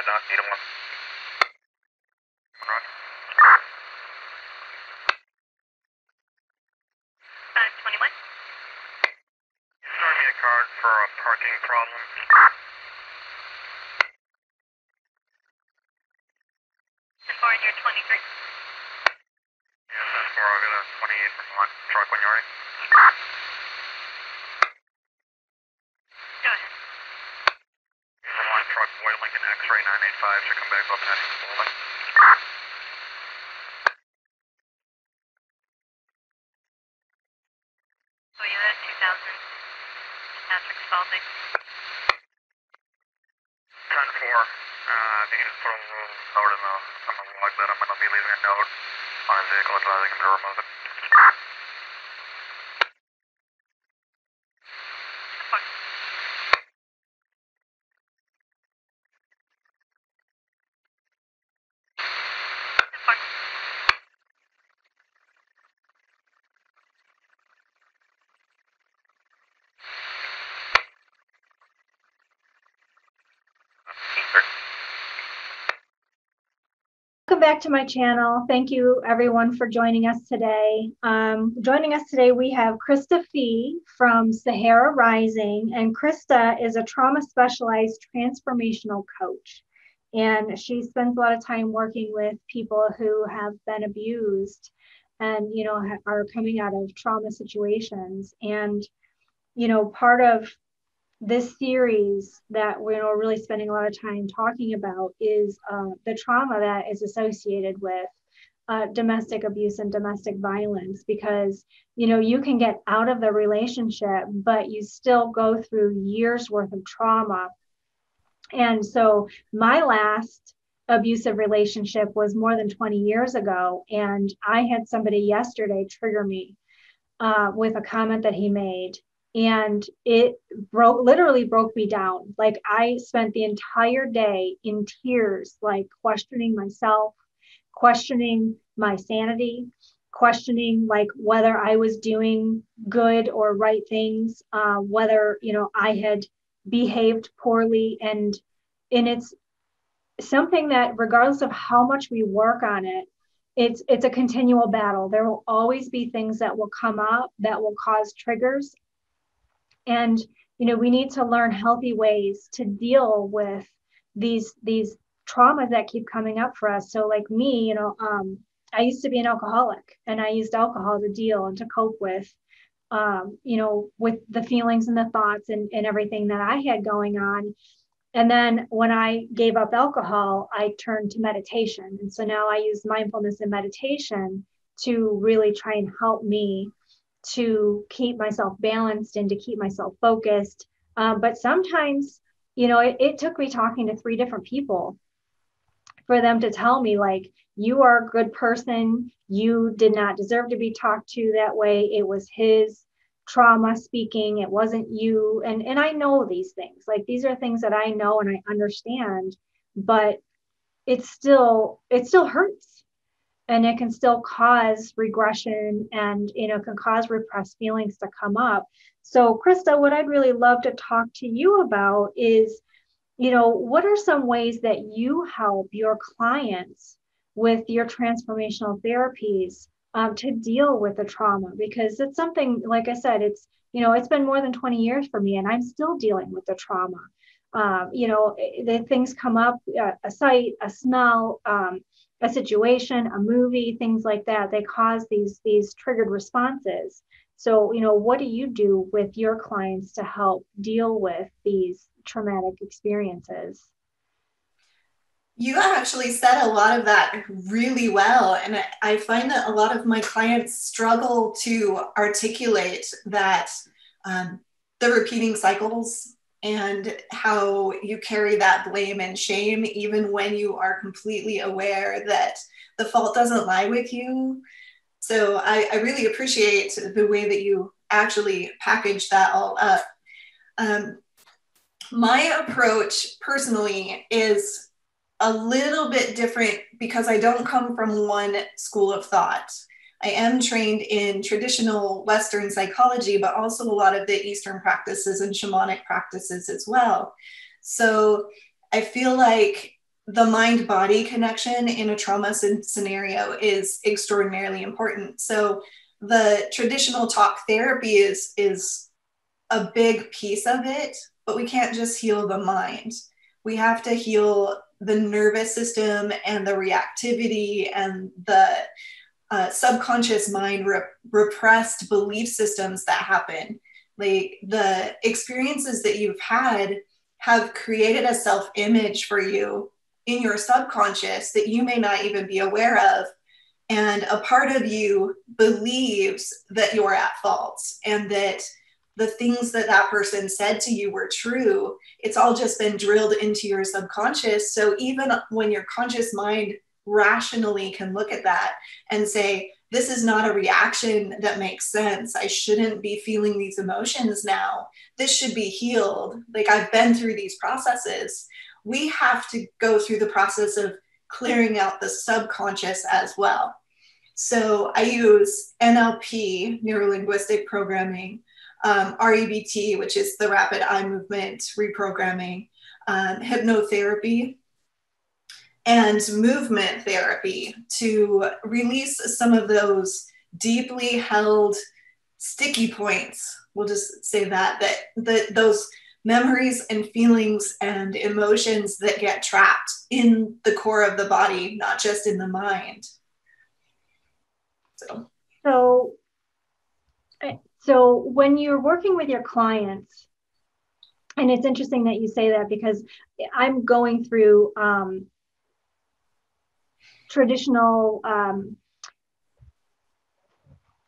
Doc, need one. Roger. 521. Start me a card for a parking problem. And for your 23. Yes, that's for I'll get a 28 from one truck when you're ready. Go ahead. Here's a line truck, Boy Lincoln X-ray 985, should come back up heading to Boulder. So you're at 2000. Patrick Spalding. 10-4. If you can just put a little note on the log that I'm going to be leaving a note on his vehicle advising him to remove it. Fuck. Fuck. Welcome back to my channel. Thank you everyone for joining us today. Joining us today, we have Krista Fee from Sahara Rising, and Krista is a trauma specialized transformational coach. And she spends a lot of time working with people who have been abused and, are coming out of trauma situations. And, part of this series that we're really spending a lot of time talking about is the trauma that is associated with domestic abuse and domestic violence, because you can get out of the relationship, but you still go through years worth of trauma. And so my last abusive relationship was more than 20 years ago, and I had somebody yesterday trigger me with a comment that he made. And it literally broke me down. Like, I spent the entire day in tears, like questioning myself, questioning my sanity, questioning like whether I was doing good or right things, whether, I had behaved poorly. And it's something that regardless of how much we work on it, it's a continual battle. There will always be things that will come up that will cause triggers. And, we need to learn healthy ways to deal with these traumas that keep coming up for us. So like me, I used to be an alcoholic, and I used alcohol to deal and to cope with, with the feelings and the thoughts and everything that I had going on. And then when I gave up alcohol, I turned to meditation. And so now I use mindfulness and meditation to really try and help me to keep myself balanced and to keep myself focused. But sometimes, it took me talking to 3 different people for them to tell me, like, you are a good person. You did not deserve to be talked to that way. It was his trauma speaking. It wasn't you. And I know these things. Like, these are things that I know and I understand, but it still hurts. And it can still cause regression and, can cause repressed feelings to come up. So Krista, what I'd really love to talk to you about is, what are some ways that you help your clients with your transformational therapies to deal with the trauma? Because it's something, like I said, it's been more than 20 years for me, and I'm still dealing with the trauma. The things come up, a sight, a smell, a situation, a movie, things like that. They cause these triggered responses. So, what do you do with your clients to help deal with these traumatic experiences? You actually said a lot of that really well. And I find that a lot of my clients struggle to articulate that the repeating cycles and how you carry that blame and shame, even when you are completely aware that the fault doesn't lie with you. So I really appreciate the way that you actually package that all up. My approach personally is a little bit different because I don't come from one school of thought. I am trained in traditional Western psychology, but also a lot of the Eastern practices and shamanic practices as well. So I feel like the mind-body connection in a trauma scenario is extraordinarily important. So the traditional talk therapy is a big piece of it, but we can't just heal the mind. We have to heal the nervous system and the reactivity and the subconscious mind repressed belief systems that happen. Like the experiences that you've had have created a self-image for you in your subconscious that you may not even be aware of. And a part of you believes that you're at fault and that the things that that person said to you were true. It's all just been drilled into your subconscious. So even when your conscious mind rationally can look at that and say, this is not a reaction that makes sense. I shouldn't be feeling these emotions now. This should be healed. Like I've been through these processes. We have to go through the process of clearing out the subconscious as well. So I use NLP, neuro-linguistic programming, REBT, which is the rapid eye movement reprogramming, hypnotherapy, and movement therapy to release some of those deeply held sticky points. We'll just say that those memories and feelings and emotions that get trapped in the core of the body, not just in the mind. So when you're working with your clients, and it's interesting that you say that because I'm going through traditional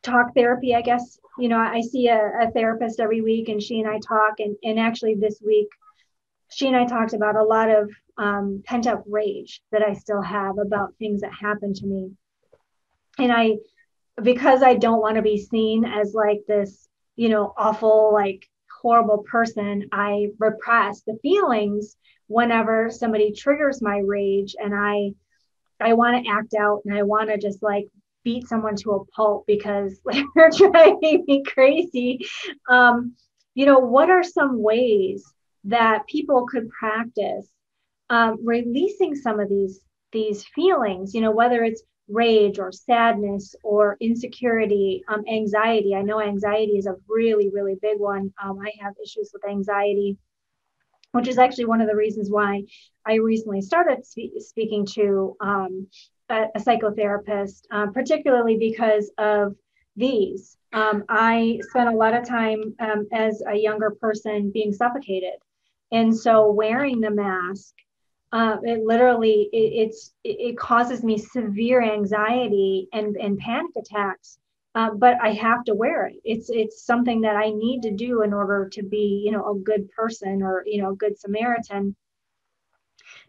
talk therapy, I guess. You know, I see a therapist every week and she and I talk, and actually this week, she and I talked about a lot of pent up rage that I still have about things that happened to me. And because I don't want to be seen as like this, you know, awful, like horrible person, I repress the feelings whenever somebody triggers my rage, and I want to act out and I want to just like beat someone to a pulp because they're driving me crazy. You know, what are some ways that people could practice releasing some of these feelings, you know, whether it's rage or sadness or insecurity, anxiety. I know anxiety is a really, really big one. I have issues with anxiety, which is actually one of the reasons why I recently started speaking to a psychotherapist, particularly because of these. I spent a lot of time as a younger person being suffocated. And so wearing the mask, it causes me severe anxiety and panic attacks. But I have to wear it. It's something that I need to do in order to be, you know, a good person or, you know, a good Samaritan.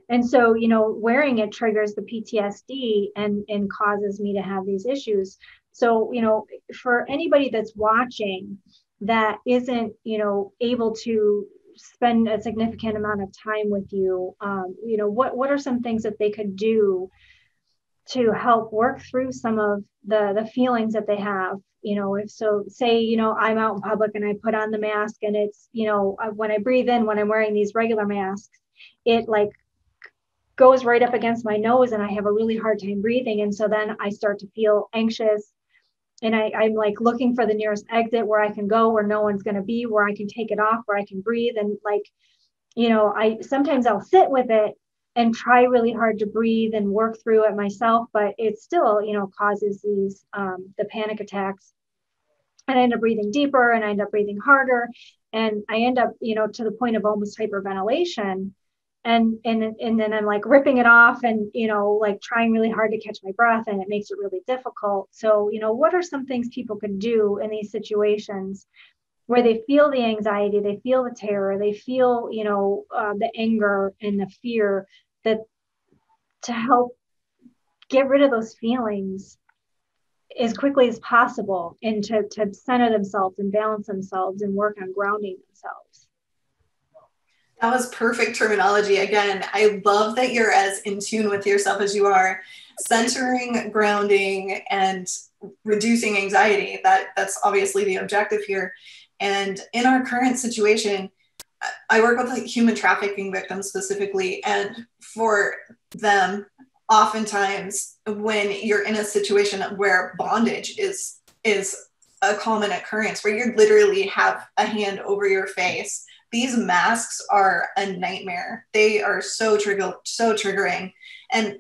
And so, you know, wearing it triggers the PTSD and causes me to have these issues. So, you know, for anybody that's watching that isn't, you know, able to spend a significant amount of time with you, you know, what are some things that they could do to help work through some of the feelings that they have? You know, if so, say, you know, I'm out in public and I put on the mask and it's, you know, when I breathe in, when I'm wearing these regular masks, it like goes right up against my nose and I have a really hard time breathing. And so then I start to feel anxious and I'm like looking for the nearest exit where I can go, where no one's going to be, where I can take it off, where I can breathe. And like, you know, sometimes I'll sit with it and try really hard to breathe and work through it myself, but it still, you know, causes these, the panic attacks. And I end up breathing deeper and I end up breathing harder. And I end up, you know, to the point of almost hyperventilation. And then I'm like ripping it off and, you know, like trying really hard to catch my breath, and it makes it really difficult. So, you know, what are some things people could do in these situations where they feel the anxiety, they feel the terror, they feel, you know, the anger and the fear, that to help get rid of those feelings as quickly as possible and to center themselves and balance themselves and work on grounding themselves? That was perfect terminology. Again, I love that you're as in tune with yourself as you are. Centering, grounding, and reducing anxiety. That's obviously the objective here. And in our current situation, I work with like human trafficking victims specifically, and for them, oftentimes when you're in a situation where bondage is a common occurrence, where you literally have a hand over your face, these masks are a nightmare. They are so triggering. And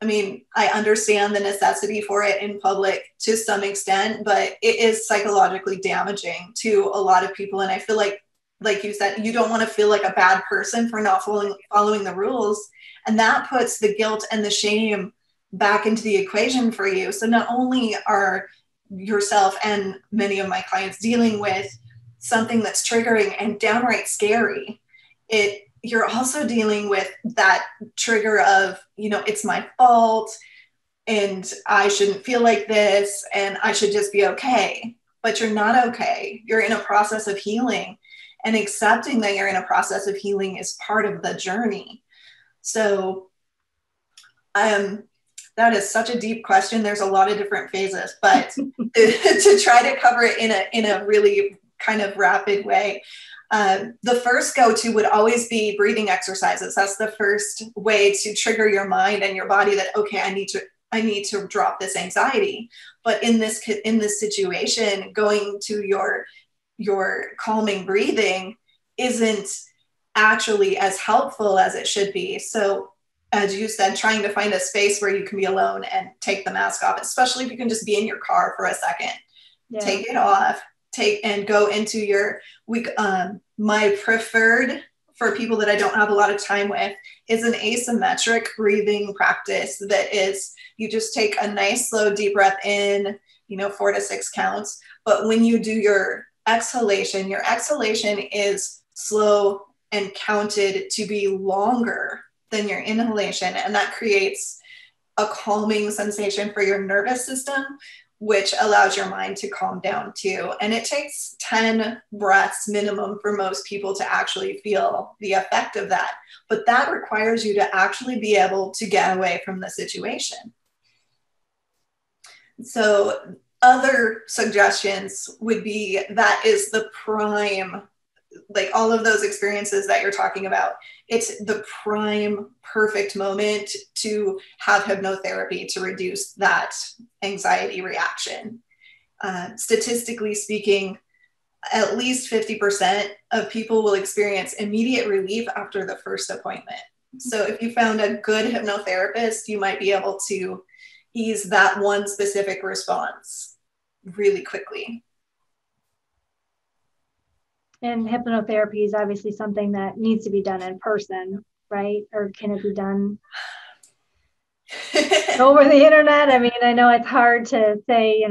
I mean, I understand the necessity for it in public to some extent, but it is psychologically damaging to a lot of people. And I feel like you said, you don't want to feel like a bad person for not following the rules. And that puts the guilt and the shame back into the equation for you. So not only are yourself and many of my clients dealing with something that's triggering and downright scary, you're also dealing with that trigger of, it's my fault and I shouldn't feel like this and I should just be okay. But you're not okay. You're in a process of healing, and accepting that you're in a process of healing is part of the journey. So that is such a deep question. There's a lot of different phases, but to try to cover it in a really kind of rapid way, the first go-to would always be breathing exercises. That's the first way to trigger your mind and your body that, okay, I need to drop this anxiety. But in this situation, going to your calming breathing isn't actually as helpful as it should be. So as you said, trying to find a space where you can be alone and take the mask off, especially if you can just be in your car for a second, take it off, and go into your week. My preferred for people that I don't have a lot of time with is an asymmetric breathing practice. That is, you just take a nice slow deep breath in, 4 to 6 counts. But when you do your exhalation is slow and counted to be longer than your inhalation. And that creates a calming sensation for your nervous system, which allows your mind to calm down too. And it takes 10 breaths minimum for most people to actually feel the effect of that. But that requires you to actually be able to get away from the situation. So other suggestions would be, that is the prime, like all of those experiences that you're talking about, it's the prime perfect moment to have hypnotherapy to reduce that anxiety reaction. Statistically speaking, at least 50% of people will experience immediate relief after the first appointment. So if you found a good hypnotherapist, you might be able to ease that one specific response really quickly. And hypnotherapy is obviously something that needs to be done in person, right? Or can it be done over the internet? I mean, I know it's hard to say,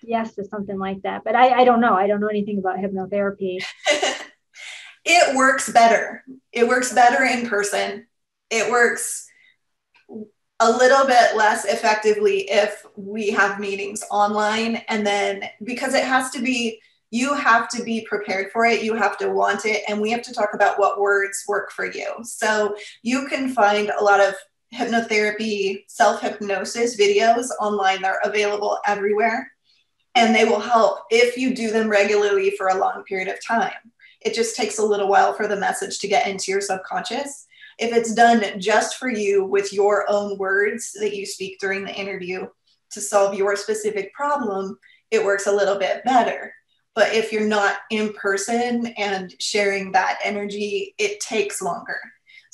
yes to something like that, but I don't know. I don't know anything about hypnotherapy. It works better. It works better in person. It works a little bit less effectively if we have meetings online. And then, because you have to be prepared for it, you have to want it, and we have to talk about what words work for you. So you can find a lot of hypnotherapy, self-hypnosis videos online. They're available everywhere, and they will help if you do them regularly for a long period of time. It just takes a little while for the message to get into your subconscious. If it's done just for you with your own words that you speak during the interview to solve your specific problem, it works a little bit better. But if you're not in person and sharing that energy, it takes longer.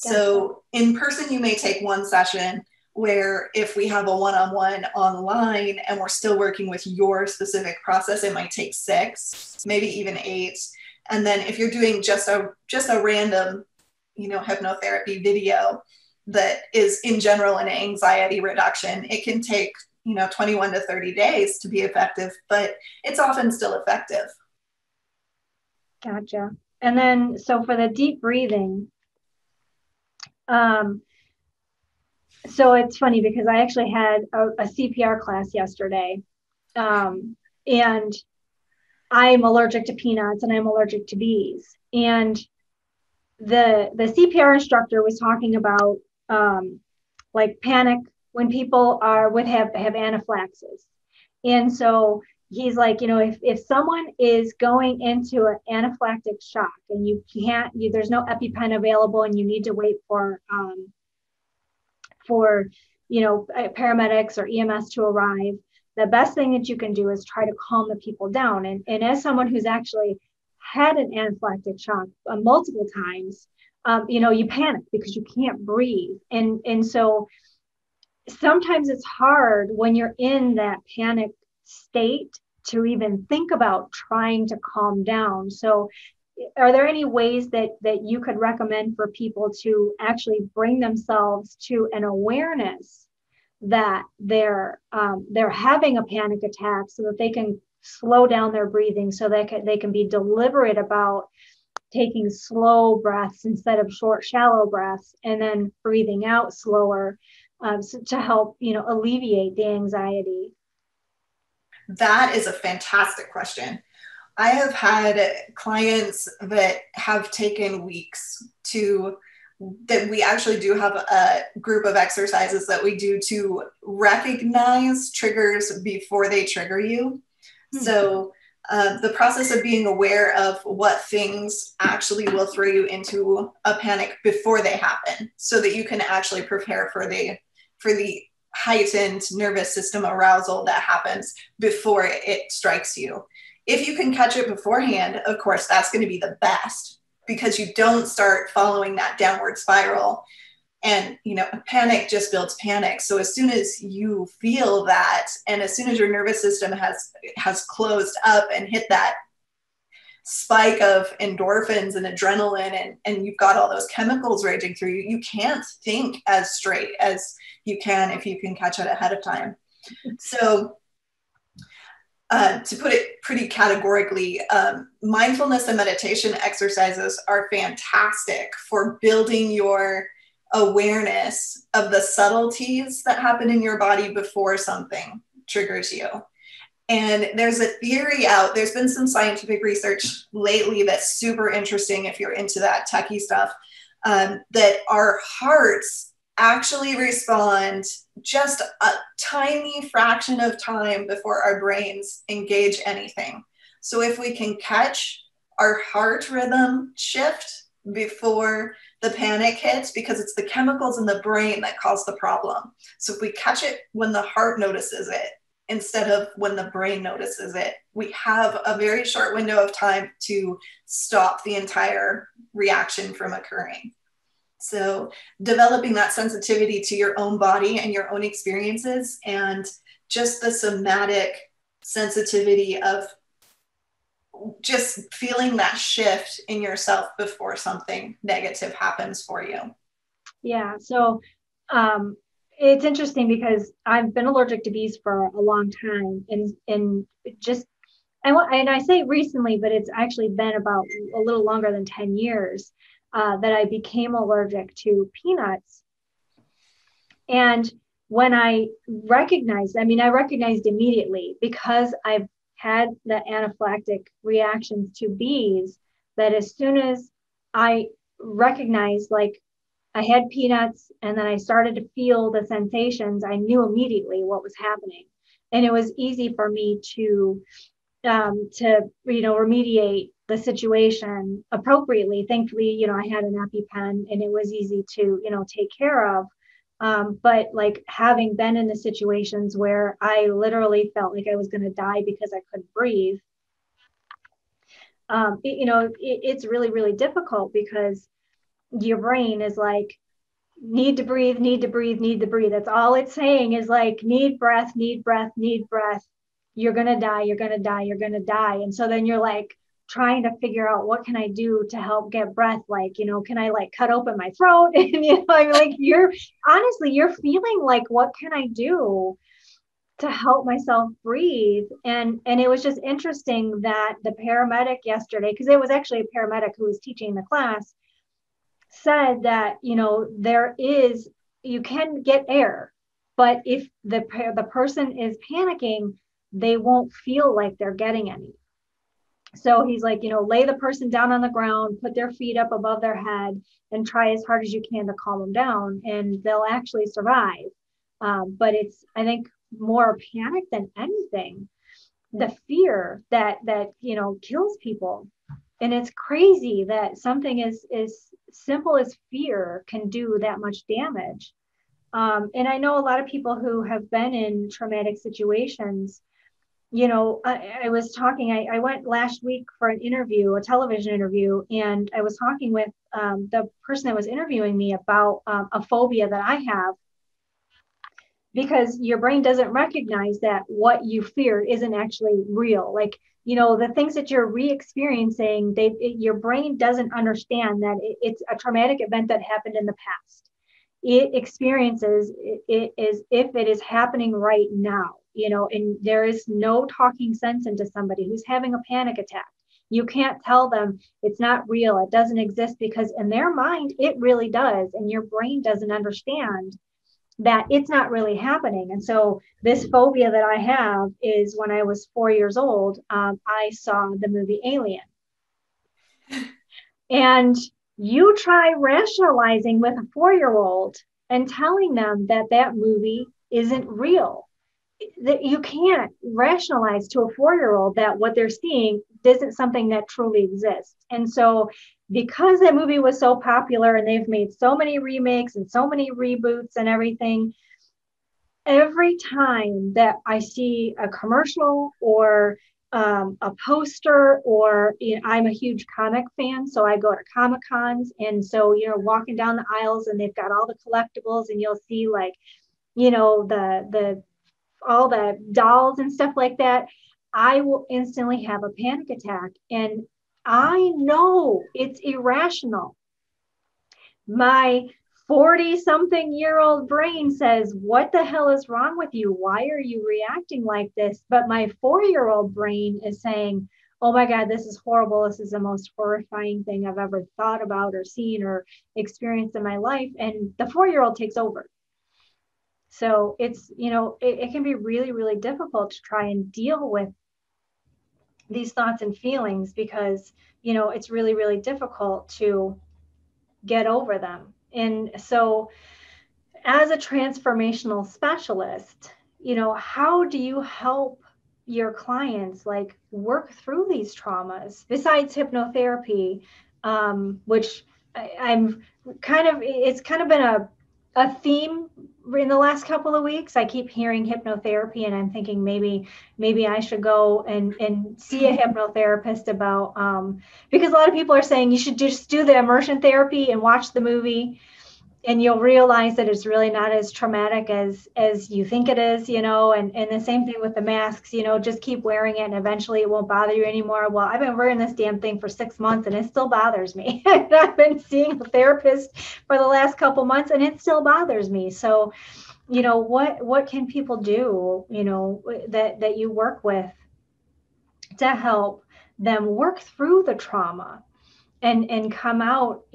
Gotcha. So in person, you may take one session, where if we have a one-on-one online and we're still working with your specific process, it might take 6, maybe even 8. And then if you're doing just a random, hypnotherapy video that is in general an anxiety reduction, it can take 21 to 30 days to be effective, but it's often still effective. Gotcha. And then, so for the deep breathing, so it's funny because I actually had a CPR class yesterday, and I'm allergic to peanuts and I'm allergic to bees. And the CPR instructor was talking about like panic when people have anaphylaxis. And so he's like, if someone is going into an anaphylactic shock and there's no EpiPen available and you need to wait for paramedics or EMS to arrive, the best thing that you can do is try to calm the people down. And as someone who's actually had an anaphylactic shock multiple times, you panic because you can't breathe. And so sometimes it's hard when you're in that panic state to even think about trying to calm down. So are there any ways that you could recommend for people to actually bring themselves to an awareness that they're having a panic attack, so that they can slow down their breathing, so that they can be deliberate about taking slow breaths instead of short, shallow breaths, and then breathing out slower, to help, alleviate the anxiety? That is a fantastic question. I have had clients that have taken weeks that we actually do have a group of exercises that we do to recognize triggers before they trigger you. Mm-hmm. So the process of being aware of what things actually will throw you into a panic before they happen, so that you can actually prepare for the heightened nervous system arousal that happens before it strikes you. If you can catch it beforehand, of course, that's going to be the best, because you don't start following that downward spiral. And, panic just builds panic. So as soon as you feel that, and as soon as your nervous system has closed up and hit that spike of endorphins and adrenaline, and you've got all those chemicals raging through you, you can't think as straight as you can if you can catch it ahead of time. So to put it pretty categorically, mindfulness and meditation exercises are fantastic for building your awareness of the subtleties that happen in your body before something triggers you. And there's a theory there's been some scientific research lately that's super interesting if you're into that techie stuff, that our hearts actually respond just a tiny fraction of time before our brains engage anything. So if we can catch our heart rhythm shift before the panic hits, because it's the chemicals in the brain that cause the problem. So if we catch it when the heart notices it, instead of when the brain notices it, we have a very short window of time to stop the entire reaction from occurring. So developing that sensitivity to your own body and your own experiences, and just the somatic sensitivity of just feeling that shift in yourself before something negative happens for you. Yeah. So it's interesting because I've been allergic to bees for a long time, and I say recently, but it's actually been about a little longer than 10 years. That I became allergic to peanuts. And when I recognized immediately, because I've had the anaphylactic reactions to bees, that as soon as I recognized, like, I had peanuts and then I started to feel the sensations, I knew immediately what was happening. And it was easy for me to remediate the situation appropriately. Thankfully, I had an EpiPen and it was easy to, take care of. But like, having been in the situations where I literally felt like I was going to die because I couldn't breathe, it's really, really difficult, because your brain is like, need to breathe, need to breathe, need to breathe. That's all it's saying, is like, need breath, need breath, need breath. You're going to die, you're going to die, you're going to die. And so then you're like trying to figure out, what can I do to help get breath? Like, can I like cut open my throat? And you're feeling like, what can I do to help myself breathe? And it was just interesting that the paramedic yesterday, because it was actually a paramedic who was teaching the class, said that, you can get air, but if the person is panicking, they won't feel like they're getting any. So he's like, lay the person down on the ground, put their feet up above their head, and try as hard as you can to calm them down, and they'll actually survive. But it's, I think, more panic than anything. the fear that kills people. And it's crazy that something as simple as fear can do that much damage. And I know a lot of people who have been in traumatic situations. I was talking, I went last week for an interview, a television interview, and I was talking with the person that was interviewing me about a phobia that I have, because your brain doesn't recognize that what you fear isn't actually real. Like, the things that you're re-experiencing, your brain doesn't understand that it's a traumatic event that happened in the past. It experiences it as if it is happening right now, and there is no talking sense into somebody who's having a panic attack. You can't tell them it's not real, it doesn't exist, because in their mind, it really does. And your brain doesn't understand that it's not really happening. And so this phobia that I have is, when I was 4 years old, I saw the movie Alien. And you try rationalizing with a 4-year-old and telling them that that movie isn't real. That you can't rationalize to a 4-year-old that what they're seeing isn't something that truly exists. And so, because that movie was so popular and they've made so many remakes and so many reboots and everything, every time that I see a commercial or a poster, or I'm a huge comic fan, so I go to Comic Cons, and so walking down the aisles and they've got all the collectibles, and you'll see like the all the dolls and stuff like that. I will instantly have a panic attack, and I know it's irrational. My 40-something-year-old brain says, what the hell is wrong with you? Why are you reacting like this? But my 4-year-old brain is saying, oh my God, this is horrible. This is the most horrifying thing I've ever thought about or seen or experienced in my life. And the 4-year-old takes over. So it's, it can be really, really difficult to try and deal with these thoughts and feelings, because, it's really, really difficult to get over them. And so, as a transformational specialist, how do you help your clients like work through these traumas besides hypnotherapy, which I'm it's kind of been a theme in the last couple of weeks. I keep hearing hypnotherapy, and I'm thinking maybe I should go and see a hypnotherapist about, because a lot of people are saying you should just do the immersion therapy and watch the movie, and you'll realize that it's really not as traumatic as you think it is, and the same thing with the masks, just keep wearing it and eventually it won't bother you anymore. Well, I've been wearing this damn thing for 6 months and it still bothers me. I've been seeing a therapist for the last couple months and it still bothers me. So, what can people do, that you work with to help them work through the trauma and come out,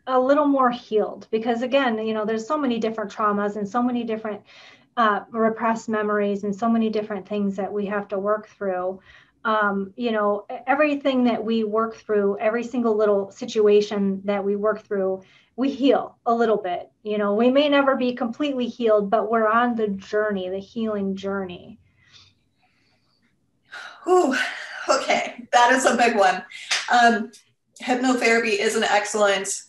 a little more healed? Because again, there's so many different traumas and so many different repressed memories and so many different things that we have to work through. Everything that we work through, every single little situation that we work through, we heal a little bit. We may never be completely healed, but we're on the journey, the healing journey. Ooh, okay, that is a big one. Hypnotherapy is an excellent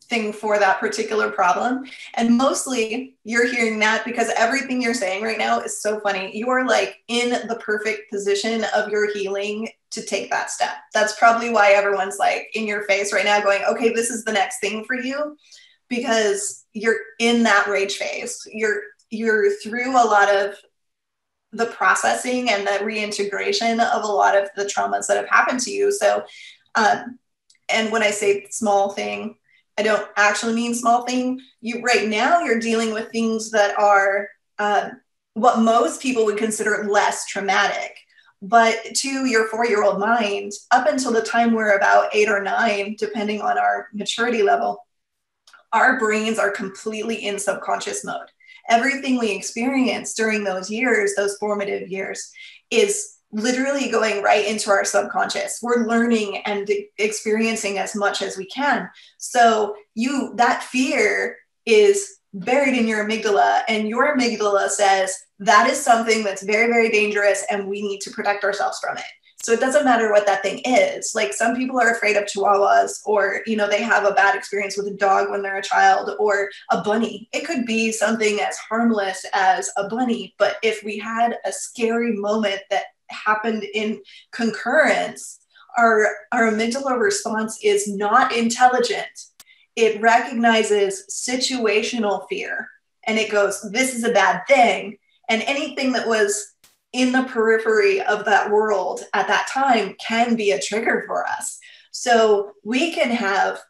thing for that particular problem. And mostly you're hearing that because everything you're saying right now is so funny. You are like in the perfect position of your healing to take that step. That's probably why everyone's like in your face right now going, okay, this is the next thing for you, because you're in that rage phase. You're through a lot of the processing and the reintegration of a lot of the traumas that have happened to you. So, and when I say small thing, I don't actually mean small thing. Right now you're dealing with things that are what most people would consider less traumatic. But to your 4-year-old mind, up until the time we're about 8 or 9, depending on our maturity level, our brains are completely in subconscious mode. Everything we experience during those years, those formative years, is literally going right into our subconscious. We're learning and experiencing as much as we can. So that fear is buried in your amygdala, and your amygdala says that is something that's very, very dangerous and we need to protect ourselves from it. So it doesn't matter what that thing is. Like some people are afraid of chihuahuas, or, you know, they have a bad experience with a dog when they're a child, or a bunny. It could be something as harmless as a bunny. But if we had a scary moment that happened in concurrence, our amygdala response is not intelligent. It recognizes situational fear and it goes, this is a bad thing. And anything that was in the periphery of that world at that time can be a trigger for us. So we can have,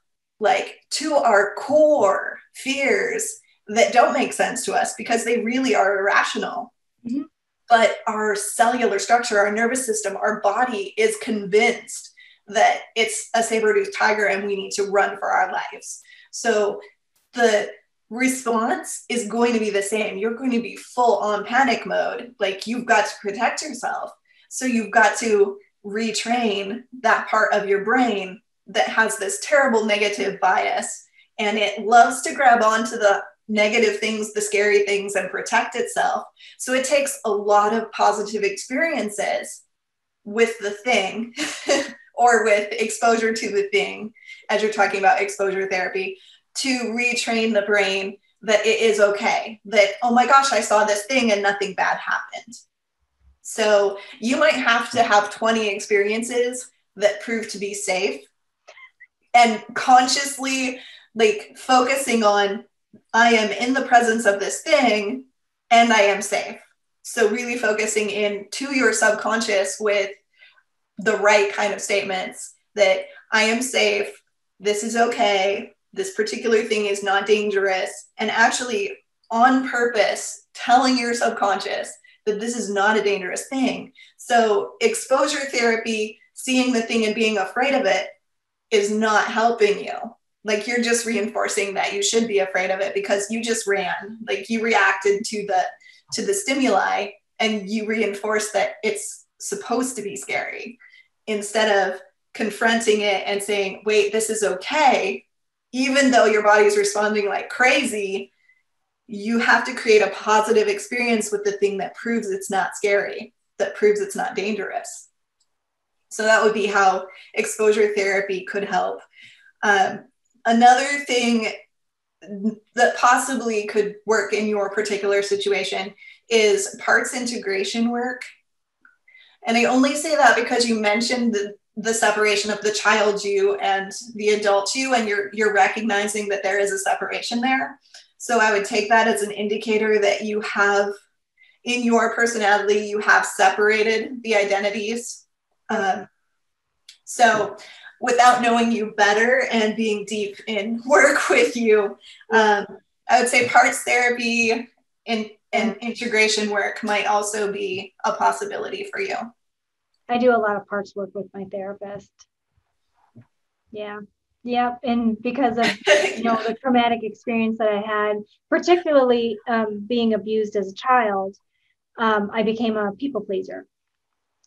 like, to our core fears that don't make sense to us because they really are irrational. Mm-hmm. But our cellular structure, our nervous system, our body is convinced that it's a saber-toothed tiger and we need to run for our lives. So the response is going to be the same. You're going to be full on panic mode. Like, you've got to protect yourself. So you've got to retrain that part of your brain that has this terrible negative bias, and it loves to grab onto the negative things, the scary things, and protect itself. So it takes a lot of positive experiences with the thing or with exposure to the thing, as you're talking about exposure therapy, to retrain the brain that it is okay, that, oh my gosh, I saw this thing and nothing bad happened. So you might have to have 20 experiences that prove to be safe, and consciously, like, focusing on, I am in the presence of this thing and I am safe. So really focusing in to your subconscious with the right kind of statements that I am safe, this is okay, this particular thing is not dangerous, and actually on purpose telling your subconscious that this is not a dangerous thing. So exposure therapy, seeing the thing and being afraid of it, is not helping you. Like, you're just reinforcing that you should be afraid of it because you just ran. Like, you reacted to the stimuli and you reinforced that it's supposed to be scary, instead of confronting it and saying, wait, this is okay. Even though your body is responding like crazy, you have to create a positive experience with the thing that proves it's not scary, that proves it's not dangerous. So that would be how exposure therapy could help. Another thing that possibly could work in your particular situation is parts integration work. And I only say that because you mentioned the separation of the child you and the adult you, and you're recognizing that there is a separation there. So I would take that as an indicator that you have, in your personality, you have separated the identities. So without knowing you better and being deep in work with you, I would say parts therapy and integration work might also be a possibility for you. I do a lot of parts work with my therapist. Yeah. Yeah. And because of, the traumatic experience that I had, particularly being abused as a child, I became a people pleaser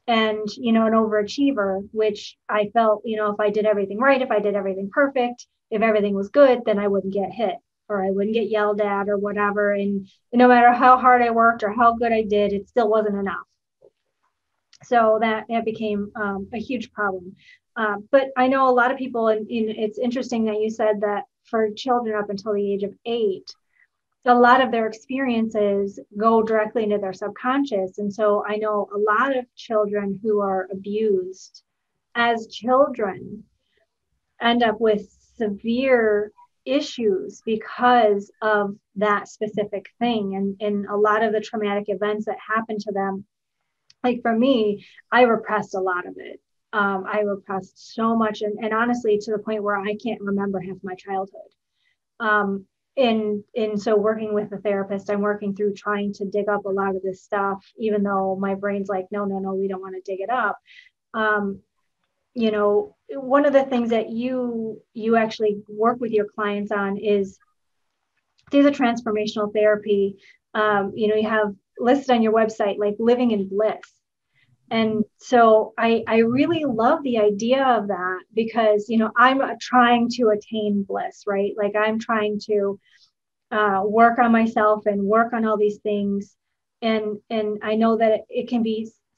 and, an overachiever, which I felt, if I did everything right, if I did everything perfect, if everything was good, then I wouldn't get hit or I wouldn't get yelled at or whatever. And no matter how hard I worked or how good I did, it still wasn't enough. So that became a huge problem. But I know a lot of people, and it's interesting that you said that for children up until the age of 8, a lot of their experiences go directly into their subconscious. And so I know a lot of children who are abused as children end up with severe issues because of that specific thing. And a lot of the traumatic events that happen to them, like for me, I repressed a lot of it. I repressed so much, and honestly, to the point where I can't remember half my childhood. And so working with a therapist, I'm working through trying to dig up a lot of this stuff, even though my brain's like, no, we don't want to dig it up. One of the things that you actually work with your clients on is through the transformational therapy. You have listed on your website, like living in bliss. And so I really love the idea of that because, I'm trying to attain bliss, right? Like I'm trying to work on myself and work on all these things. And I know that it can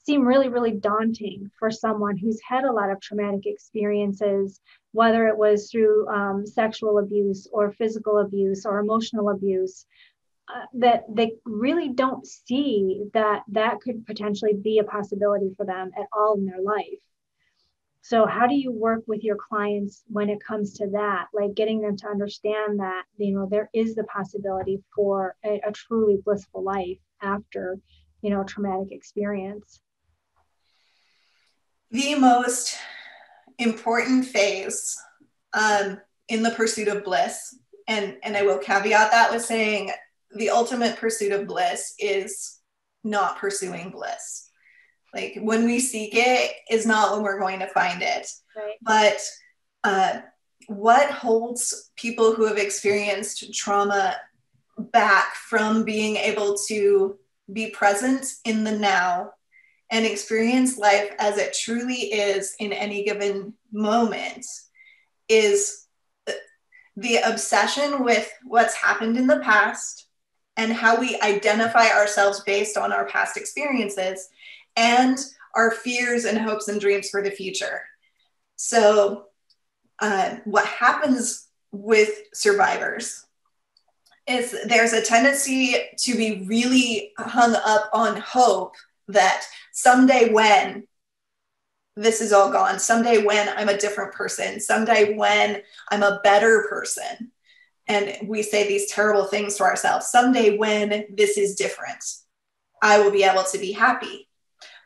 seem really, really daunting for someone who's had a lot of traumatic experiences, whether it was through sexual abuse or physical abuse or emotional abuse, that they really don't see that that could potentially be a possibility for them at all in their life. So how do you work with your clients when it comes to that, like getting them to understand that, you know, there is the possibility for a truly blissful life after, you know, a traumatic experience? The most important phase in the pursuit of bliss, and I will caveat that with saying the ultimate pursuit of bliss is not pursuing bliss. Like when we seek it is not when we're going to find it. Right. But what holds people who have experienced trauma back from being able to be present in the now and experience life as it truly is in any given moment is the obsession with what's happened in the past and how we identify ourselves based on our past experiences and our fears and hopes and dreams for the future. So what happens with survivors is there's a tendency to be really hung up on hope that someday when this is all gone, someday when I'm a different person, someday when I'm a better person, and we say these terrible things to ourselves, someday when this is different, I will be able to be happy.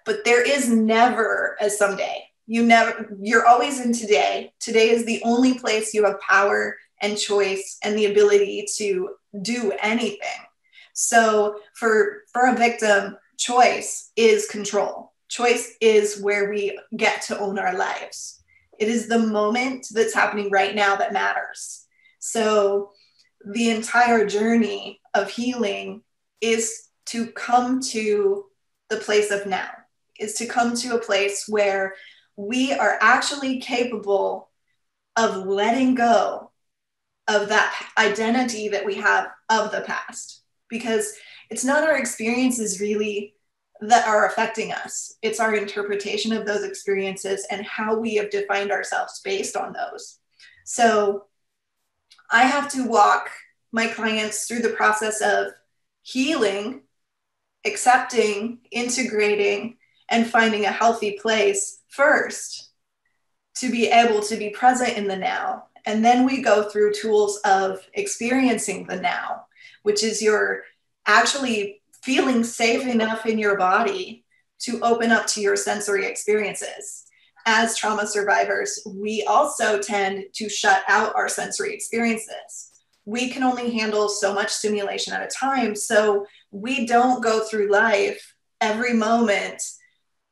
But there is never a someday. You're always in today. Today is the only place you have power and choice and the ability to do anything. So for a victim, choice is control. Choice is where we get to own our lives. It is the moment that's happening right now that matters. So the entire journey of healing is to come to the place of now, is to come to a place where we are actually capable of letting go of that identity that we have of the past, because it's not our experiences really that are affecting us. It's our interpretation of those experiences and how we have defined ourselves based on those. So I have to walk my clients through the process of healing, accepting, integrating, and finding a healthy place first to be able to be present in the now. And then we go through tools of experiencing the now, which is you're actually feeling safe enough in your body to open up to your sensory experiences. As trauma survivors, we also tend to shut out our sensory experiences. We can only handle so much stimulation at a time. So we don't go through life every moment.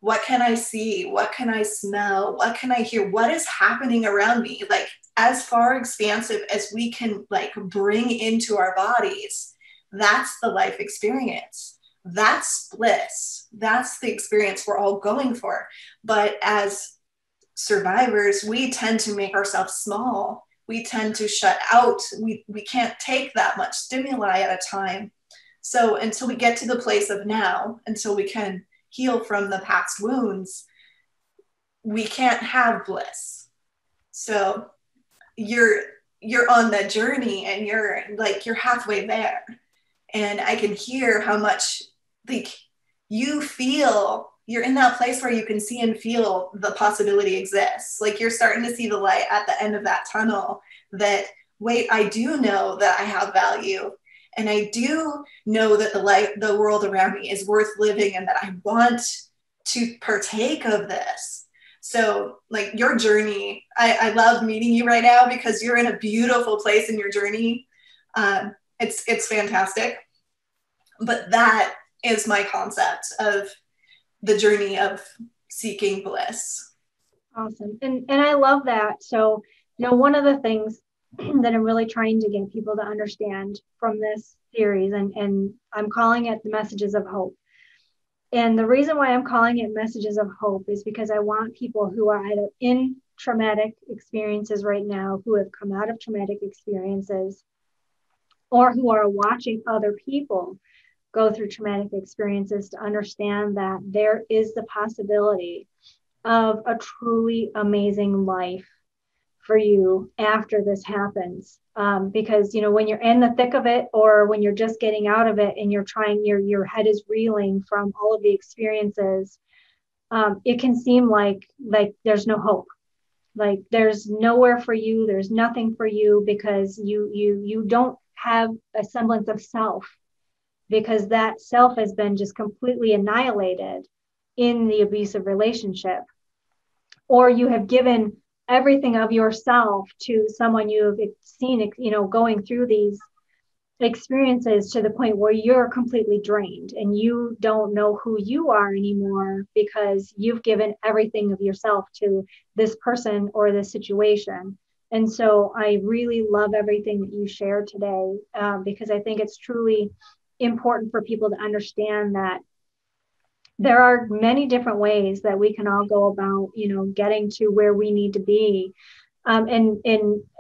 What can I see? What can I smell? What can I hear? What is happening around me? Like as far expansive as we can like bring into our bodies. That's the life experience. That's bliss. That's the experience we're all going for. But as survivors, we tend to make ourselves small. We tend to shut out. We can't take that much stimuli at a time. So until we get to the place of now, until we can heal from the past wounds, we can't have bliss. So you're on that journey and you're halfway there. And I can hear how much like you feel you're in that place where you can see and feel the possibility exists. Like you're starting to see the light at the end of that tunnel that, wait, I do know that I have value. And I do know that the world around me is worth living and that I want to partake of this. So like your journey, I love meeting you right now because you're in a beautiful place in your journey. It's fantastic. But that is my concept of the journey of seeking bliss. Awesome. And I love that. So, you know, one of the things that I'm really trying to get people to understand from this series, and I'm calling it the Messages of Hope. And the reason why I'm calling it Messages of Hope is because I want people who are either in traumatic experiences right now, who have come out of traumatic experiences, or who are watching other people go through traumatic experiences to understand that there is the possibility of a truly amazing life for you after this happens. Because, when you're in the thick of it, or when you're just getting out of it and you're trying, your head is reeling from all of the experiences, it can seem like there's no hope. Like there's nowhere for you. There's nothing for you, because you don't have a semblance of self, because that self has been just completely annihilated in the abusive relationship. Or you have given everything of yourself to someone you've seen, going through these experiences to the point where you're completely drained and you don't know who you are anymore, because you've given everything of yourself to this person or this situation. And so I really love everything that you shared today, because I think it's truly important for people to understand that there are many different ways that we can all go about, getting to where we need to be. And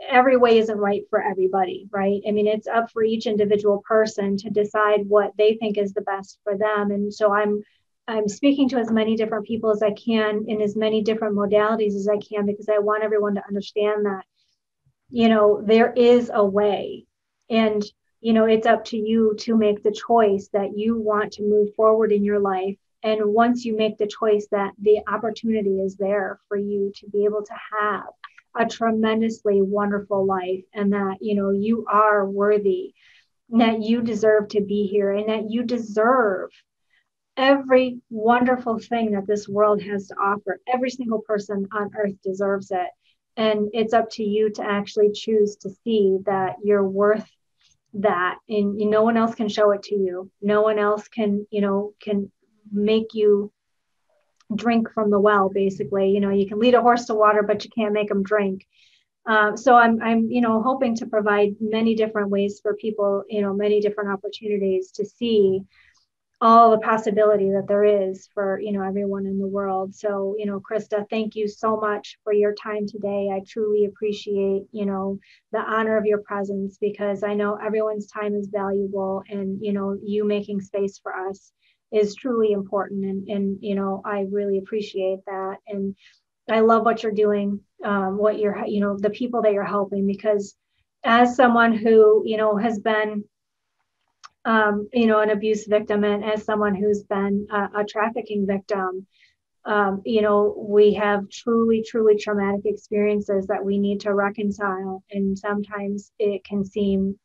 every way isn't right for everybody, right? I mean, it's up for each individual person to decide what they think is the best for them. And so I'm speaking to as many different people as I can in as many different modalities as I can, because I want everyone to understand that, there is a way. And, it's up to you to make the choice that you want to move forward in your life. And once you make the choice, that the opportunity is there for you to be able to have a tremendously wonderful life, and that, you are worthy, and that you deserve to be here, and that you deserve every wonderful thing that this world has to offer. Every single person on earth deserves it. And it's up to you to actually choose to see that you're worth that. And no one else can show it to you. No one else can make you drink from the well, basically. You can lead a horse to water, but you can't make them drink. So I'm hoping to provide many different ways for people, many different opportunities to see all the possibility that there is for, everyone in the world. So, Krista, thank you so much for your time today. I truly appreciate, the honor of your presence, because I know everyone's time is valuable, and, you making space for us is truly important. And I really appreciate that. And I love what you're doing, what you're, the people that you're helping, because as someone who, has been, an abuse victim, and as someone who's been a trafficking victim, we have truly, truly traumatic experiences that we need to reconcile. And sometimes it can seem,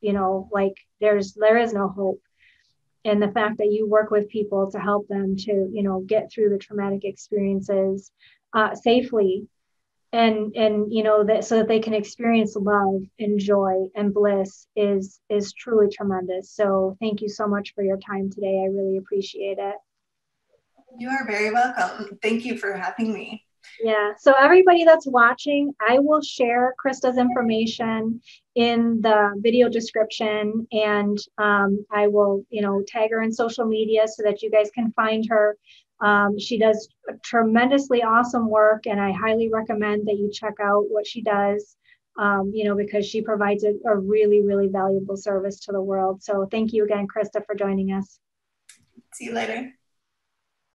like there is no hope. And the fact that you work with people to help them to, get through the traumatic experiences safely, and that, so that they can experience love and joy and bliss, is truly tremendous. So thank you so much for your time today. I really appreciate it. You are very welcome. Thank you for having me. Yeah. So everybody that's watching, I will share Krista's information in the video description, and I will, tag her in social media so that you guys can find her. She does tremendously awesome work, and I highly recommend that you check out what she does, because she provides a really, really valuable service to the world. So thank you again, Krista, for joining us. See you later.